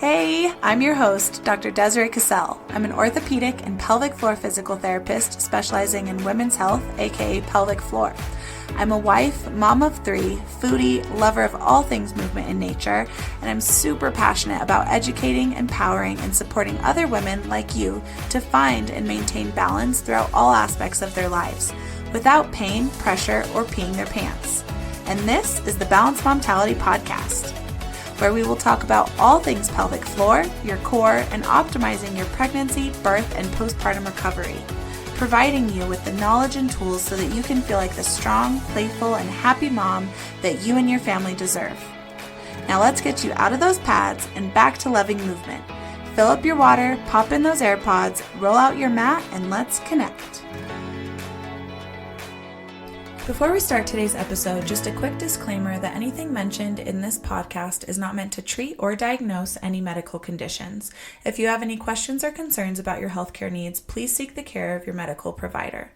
Hey, I'm your host, Dr. Desiree Cassell. I'm an orthopedic and pelvic floor physical therapist specializing in women's health, aka pelvic floor. I'm a wife, mom of 3, foodie, lover of all things movement and nature, and I'm super passionate about educating, empowering, and supporting other women like you to find and maintain balance throughout all aspects of their lives, without pain, pressure, or peeing their pants. And this is the Balanced Momtality Podcast, where we will talk about all things pelvic floor, your core, and optimizing your pregnancy, birth, and postpartum recovery, providing you with the knowledge and tools so that you can feel like the strong, playful, and happy mom that you and your family deserve. Now let's get you out of those pads and back to loving movement. Fill up your water, pop in those AirPods, roll out your mat, and let's connect. Before we start today's episode, just a quick disclaimer that anything mentioned in this podcast is not meant to treat or diagnose any medical conditions. If you have any questions or concerns about your healthcare needs, please seek the care of your medical provider.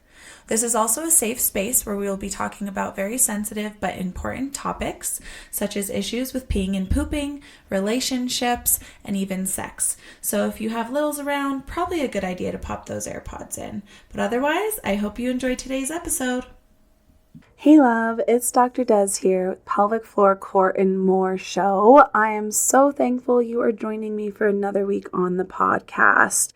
This is also a safe space where we will be talking about very sensitive but important topics, such as issues with peeing and pooping, relationships, and even sex. So if you have littles around, probably a good idea to pop those AirPods in. But otherwise, I hope you enjoy today's episode. Hey love, it's Dr. Des here with Pelvic Floor, Core, and More show. I am so thankful you are joining me for another week on the podcast.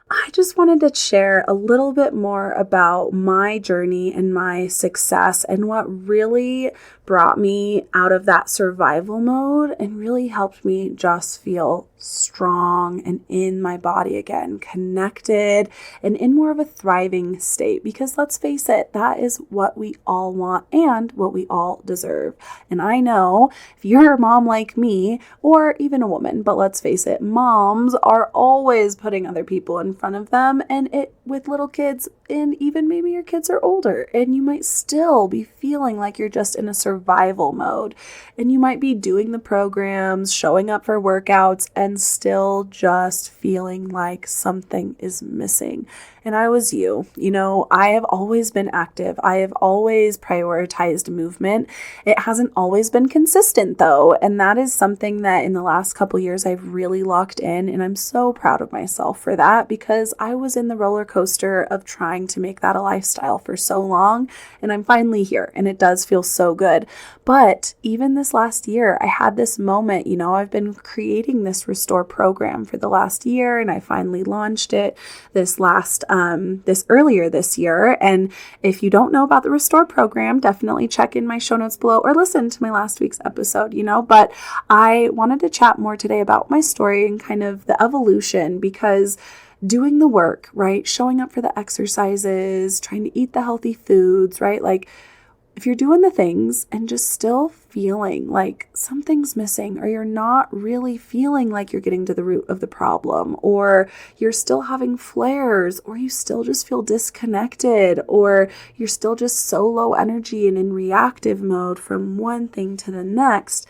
I just wanted to share a little bit more about my journey and my success and what really brought me out of that survival mode and really helped me just feel strong and in my body again, connected and in more of a thriving state. Because let's face it, that is what we all want and what we all deserve. And I know if you're a mom like me or even a woman, but let's face it, moms are always putting other people in front of them, and it with little kids, and even maybe your kids are older and you might still be feeling like you're just in a survival mode, and you might be doing the programs, showing up for workouts, and still just feeling like something is missing. And I was you know, I have always been active. I have always prioritized movement. It hasn't always been consistent though. And that is something that in the last couple years I've really locked in. And I'm so proud of myself for that, because I was in the roller coaster of trying to make that a lifestyle for so long. And I'm finally here and it does feel so good. But even this last year, I had this moment, I've been creating this Restore program for the last year, and I finally launched it earlier this year. And if you don't know about the Restore program, definitely check in my show notes below or listen to my last week's episode, but I wanted to chat more today about my story and kind of the evolution, because doing the work, right? Showing up for the exercises, trying to eat the healthy foods, right? Like, if you're doing the things and just still feeling like something's missing, or you're not really feeling like you're getting to the root of the problem, or you're still having flares, or you still just feel disconnected, or you're still just so low energy and in reactive mode from one thing to the next,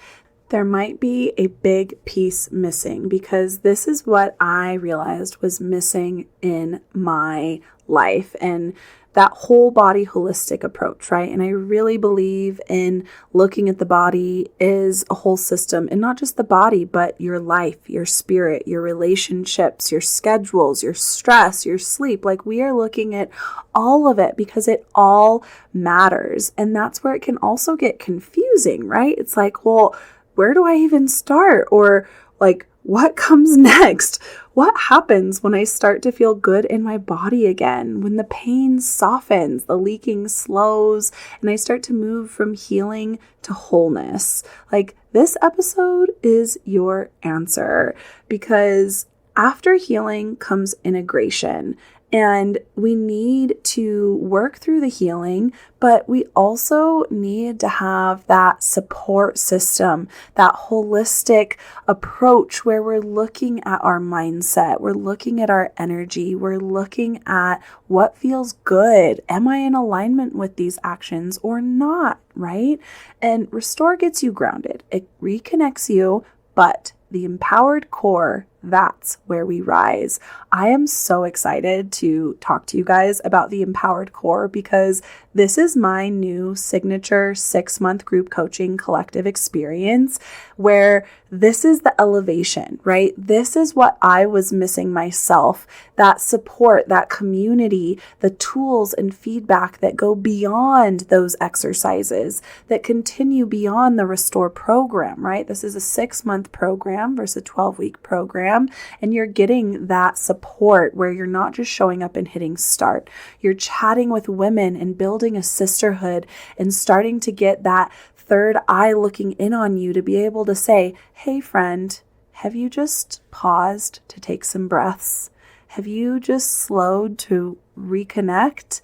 there might be a big piece missing, because this is what I realized was missing in my life. And that whole body holistic approach, right? And I really believe in looking at the body as a whole system, and not just the body, but your life, your spirit, your relationships, your schedules, your stress, your sleep. Like, we are looking at all of it because it all matters. And that's where it can also get confusing, right? It's like, well, where do I even start? Or like, what comes next? What happens when I start to feel good in my body again? When the pain softens, the leaking slows, and I start to move from healing to wholeness. Like, this episode is your answer, because after healing comes integration. And we need to work through the healing, but we also need to have that support system, that holistic approach where we're looking at our mindset, we're looking at our energy, we're looking at what feels good. Am I in alignment with these actions or not, right? And Restore gets you grounded. It reconnects you, but the empowered core that's where we rise. I am so excited to talk to you guys about the Empowered Core because this is my new signature 6-month group coaching collective experience where this is the elevation, right? This is what I was missing myself, that support, that community, the tools and feedback that go beyond those exercises, that continue beyond the Restore program, right? This is a 6-month program versus a 12-week program, and you're getting that support where you're not just showing up and hitting start. You're chatting with women and building a sisterhood and starting to get that third eye looking in on you to be able to say, hey friend, have you just paused to take some breaths? Have you just slowed to reconnect?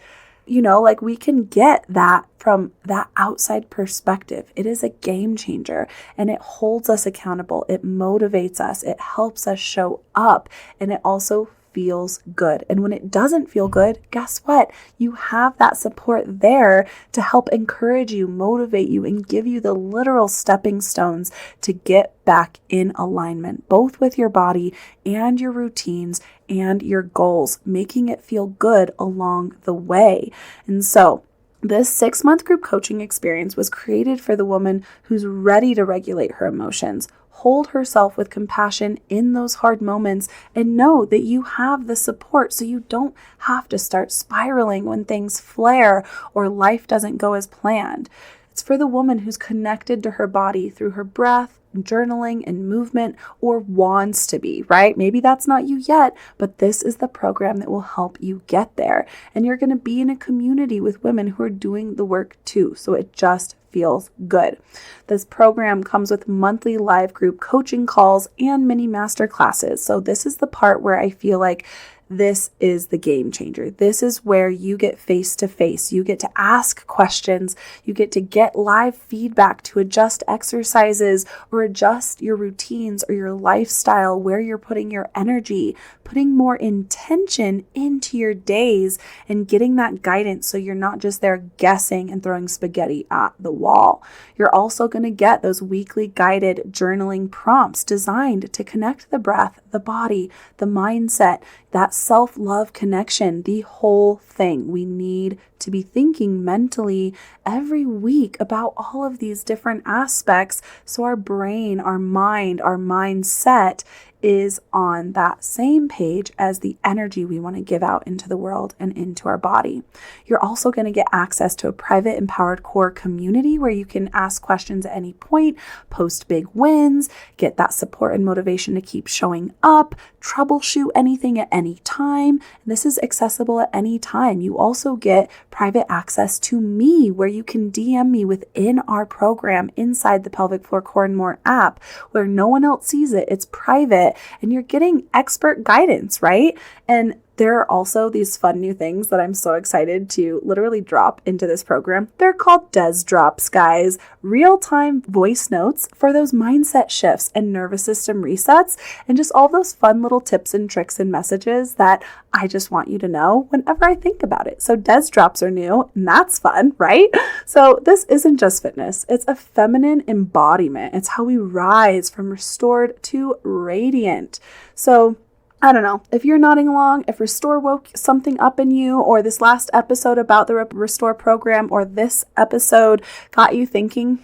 Like we can get that from that outside perspective. It is a game changer and it holds us accountable. It motivates us. It helps us show up, and it also feels good. And when it doesn't feel good, guess what? You have that support there to help encourage you, motivate you, and give you the literal stepping stones to get back in alignment, both with your body and your routines and your goals, making it feel good along the way. And so this 6-month group coaching experience was created for the woman who's ready to regulate her emotions, hold herself with compassion in those hard moments, and know that you have the support so you don't have to start spiraling when things flare or life doesn't go as planned. It's for the woman who's connected to her body through her breath, journaling, and movement, or wants to be, right? Maybe that's not you yet, but this is the program that will help you get there. And you're going to be in a community with women who are doing the work too. So it just feels good. This program comes with monthly live group coaching calls and mini master classes. So this is the part where I feel like this is the game changer. This is where you get face to face. You get to ask questions. You get to get live feedback to adjust exercises or adjust your routines or your lifestyle, where you're putting your energy, putting more intention into your days, and getting that guidance so you're not just there guessing and throwing spaghetti at the wall. You're also going to get those weekly guided journaling prompts designed to connect the breath, the body, the mindset, that self-love connection, the whole thing. We need to be thinking mentally every week about all of these different aspects so our brain, our mind, our mindset is on that same page as the energy we want to give out into the world and into our body. You're also going to get access to a private Empowered Core community where you can ask questions at any point, post big wins, get that support and motivation to keep showing up, troubleshoot anything at any time. This is accessible at any time. You also get private access to me where you can DM me within our program inside the Pelvic Floor Core and More app where no one else sees it. It's private and you're getting expert guidance, right? And there are also these fun new things that I'm so excited to literally drop into this program. They're called Des Drops, guys. Real-time voice notes for those mindset shifts and nervous system resets, and just all those fun little tips and tricks and messages that I just want you to know whenever I think about it. So Des Drops are new, and that's fun, right? So this isn't just fitness. It's a feminine embodiment. It's how we rise from restored to radiant. So I don't know if you're nodding along, if Restore woke something up in you, or this last episode about the Restore program, or this episode got you thinking,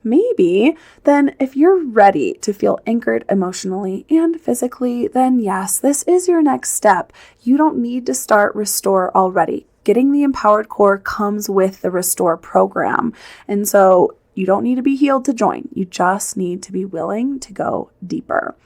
maybe, then if you're ready to feel anchored emotionally and physically, then yes, this is your next step. You don't need to start Restore already. Getting the Empowered Core comes with the Restore program. And so you don't need to be healed to join. You just need to be willing to go deeper.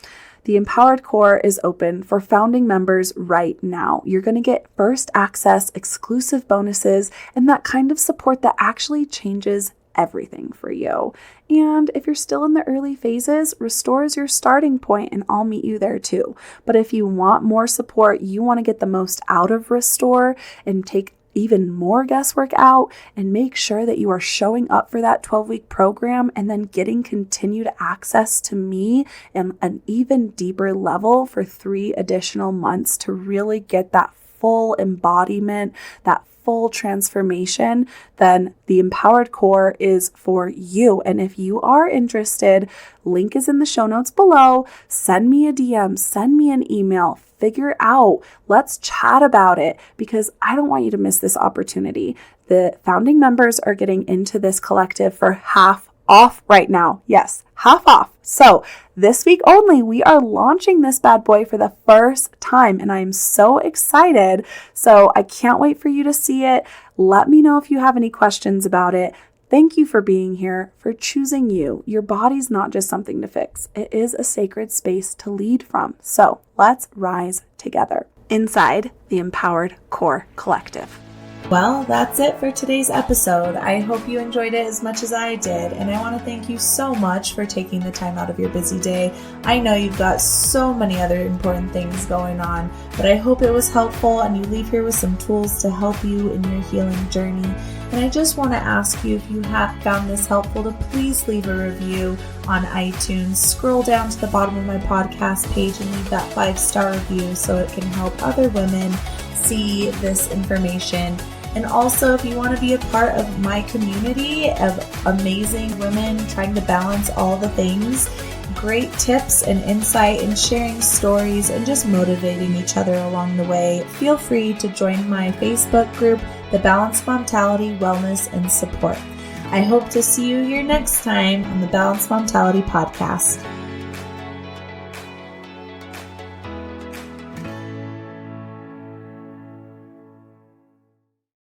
The Empowered Core is open for founding members right now. You're going to get first access, exclusive bonuses, and that kind of support that actually changes everything for you. And if you're still in the early phases, Restore is your starting point and I'll meet you there too. But if you want more support, you want to get the most out of Restore and take even more guesswork out and make sure that you are showing up for that 12-week program and then getting continued access to me and an even deeper level for 3 additional months to really get that full embodiment, that full transformation, then the Empowered Core is for you. And if you are interested, link is in the show notes below. Send me a DM, send me an email, figure out, let's chat about it, because I don't want you to miss this opportunity. The founding members are getting into this collective for half off right now. Yes, half off. So this week only, we are launching this bad boy for the first time, and I'm so excited. So I can't wait for you to see it. Let me know if you have any questions about it. Thank you for being here, for choosing you. Your body's not just something to fix. It is a sacred space to lead from. So let's rise together inside the Empowered Core Collective. Well, that's it for today's episode. I hope you enjoyed it as much as I did, and I want to thank you so much for taking the time out of your busy day. I know you've got so many other important things going on, but I hope it was helpful and you leave here with some tools to help you in your healing journey. And I just want to ask you, if you have found this helpful, to please leave a review on iTunes. Scroll down to the bottom of my podcast page and leave that 5-star review so it can help other women see this information. And also, if you want to be a part of my community of amazing women trying to balance all the things, great tips and insight and sharing stories and just motivating each other along the way, feel free to join my Facebook group, The Balanced Momtality, Wellness and Support. I hope to see you here next time on the Balanced Momtality Podcast.